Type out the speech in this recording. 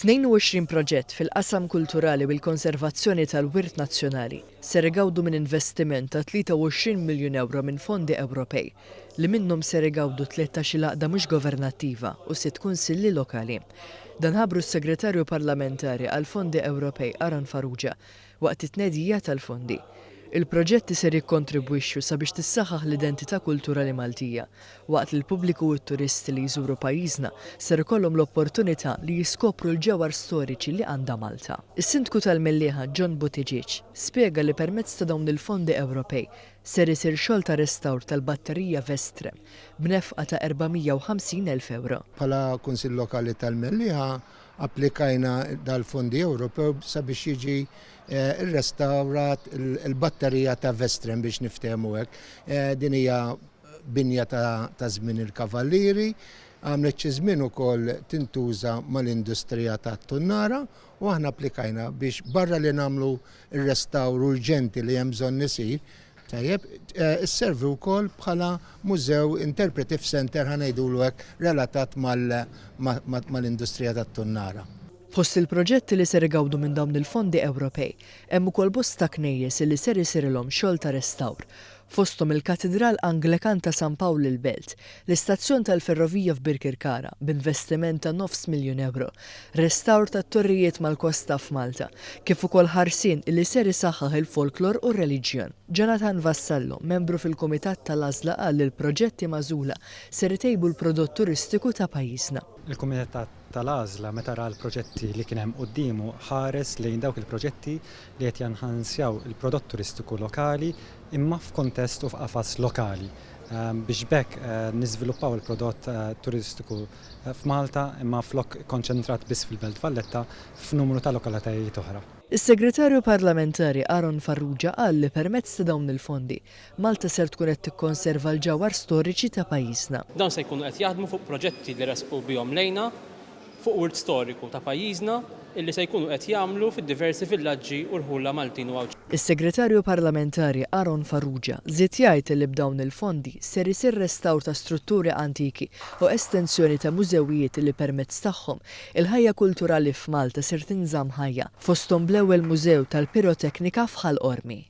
22 proġett fil-qasam kulturali u l-konservazzjoni tal-wirt nazzjonali ser igawdu minn investiment ta' 23 miljun euro minn fondi Ewropej, li minnhom ser igawdu 13 laqda mhux governattiva u 6 kunsilli lokali. Dan ħabru s-Segretarju Parlamentari għal-Fondi Ewropej Aron Farrugia waqt it-tnedija tal-fondi. Il-proġetti ser jikkontribwixxu sabiex tissaħħaħ l-identità kulturali Maltija, waqt li l-pubbliku u t-turisti li jżuru pajjiżna ser ikollhom l-opportunità li jiskopru l-ġewwar storiċi li għandha Malta. Is-Sindku tal-Mellieħa John Buttigieg spjega li permezz ta' dawn il-fondi Ewropej ser isir xogħol ta' restawr tal-batterija Vestre b'nefqa ta' 450,000 euro. Bħala Kunsill Lokali tal-Mellieħa applikajna dal-fondi Ewropew sabiex jiġi irrestawrat il-batterija ta' Vestrem biex niftehmu hekk. Din hija binja ta' żmien il-Kavallieri, għamlet xi żmien ukoll tintuża mal-industrija tat-tunnara u aħna applikajna biex barra li nagħmlu ir-restawr urġenti li hemm bżonn isir, tajjeb, isservi wkoll bħala mużew interpretive center ħanejdulu hekk relatat mal-industrija tat-tunnara. Fost il-proġetti li ser igawdu minn dawn il-fondi Ewropej, hemm ukoll bosta knejjes li ser isirilhom xogħol ta' restawr. Fosthom il-Katedral Anglikan ta' San Pawl il-Belt, l-istazzjon tal-ferrovija f'Birkirkara b'investiment ta' 500,000 euro, restawr tat-torrijiet mal-kosta f'Malta, kif ukoll ħarsien li ser isaħħaħ il-folklor u r-reliġjon. Jonathan Vassallo, membru fil-Kumitat tal-Għażla qal li l-proġetti magħżula ser itejbu l-prodott turistiku ta' pajjiżna. Il-Kumitat tal-Għażla meta ra l-proġetti li kien hemm qudiemu ħares lejn dawk il-proġetti li qed janħansjaw il-prodott turistiku lokali imma f'kontest u f'qafas lokali biex bekk niżviluppaw il-prodott turistiku f'Malta imma flok konċentrat biss fil-Belt Valletta f'numru ta' lokalitajiet oħra. Is-Segretarju Parlamentari Aron Farrugia qal li permezz ta' dawn il-fondi Malta ser tkun qed tikkonserva l-ġewwar storiċi ta' pajjiżna. Dawn se jkunu qed jaħdmu fuq proġetti li resqu bihom lejna fuq wirt storiku ta' pajjiżna illi se jkunu qed jagħmlu fid-diversi villaġġi u rħula Maltin u Awġ. Is-Segretarju Parlamentari Aron Farrugia żied jgħid li b'dawn il-fondi ser isir restawr ta' strutturi antiki u estensjoni ta' mużewijiet li permezz tagħhom il-ħajja kulturali f'Malta ser tinżamm ħajja fosthom bl-ewwel mużew tal-piroteknika f'Ħal Qormi.